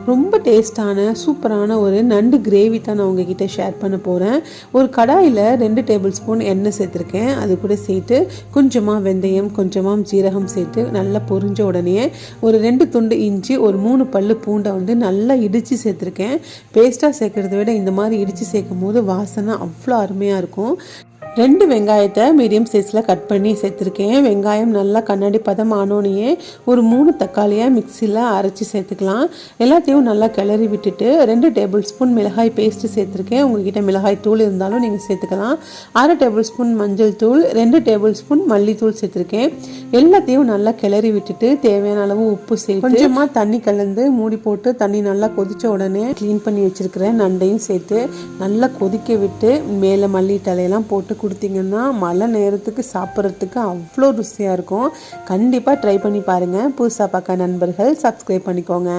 ரொம்ப டேஸ்டான சூப்பரான ஒரு நண்டு கிரேவி தான் நான் உங்ககிட்ட ஷேர் பண்ண போகிறேன். ஒரு கடாயில் 2 டேபிள் ஸ்பூன் எண்ணெய் சேர்த்துருக்கேன். அது கூட சேர்த்து கொஞ்சமாக வெந்தயம், கொஞ்சமாக ஜீரகம் சேர்த்து நல்லா பொரிஞ்ச உடனே ஒரு 2 துண்டு இஞ்சி, ஒரு 3 பல்லு பூண்டை நல்லா இடித்து சேர்த்துருக்கேன். பேஸ்ட்டாக சேர்க்குறத விட இந்த மாதிரி இடித்து சேர்க்கும் போது வாசனை அவ்வளோ அருமையாக இருக்கும். 2 வெங்காயத்தை மீடியம் சைஸில் கட் பண்ணி சேர்த்துருக்கேன். வெங்காயம் நல்லா கண்ணாடி பதம் ஆனோனையே ஒரு 3 தக்காளியை மிக்சியில் அரைச்சி சேர்த்துக்கலாம். எல்லாத்தையும் நல்லா கிளறி விட்டுட்டு 2 டேபிள் ஸ்பூன் மிளகாய் பேஸ்ட்டு சேர்த்துருக்கேன். உங்கள்கிட்ட மிளகாய் தூள் இருந்தாலும் நீங்கள் சேர்த்துக்கலாம். 1/2 டேபிள் ஸ்பூன் மஞ்சள் தூள், 2 டேபிள் ஸ்பூன் மல்லித்தூள் சேர்த்துருக்கேன். எல்லாத்தையும் நல்லா கிளறி விட்டுட்டு தேவையான அளவு உப்பு சேர்த்து கொஞ்சமாக தண்ணி கலந்து மூடி போட்டு தண்ணி நல்லா கொதித்த உடனே க்ளீன் பண்ணி வச்சுருக்கிறேன் நண்டையும் சேர்த்து நல்லா கொதிக்க விட்டு மேலே மல்லி தலையெல்லாம் போட்டு கொடுத்தீங்கன்னா மழை நேரத்துக்கு சாப்பிட்றதுக்கு அவ்வளோ ருசியாக இருக்கும். கண்டிப்பாக ட்ரை பண்ணி பாருங்கள். புதுசாக பார்க்க நண்பர்கள் சப்ஸ்கிரைப் பண்ணிக்கோங்க.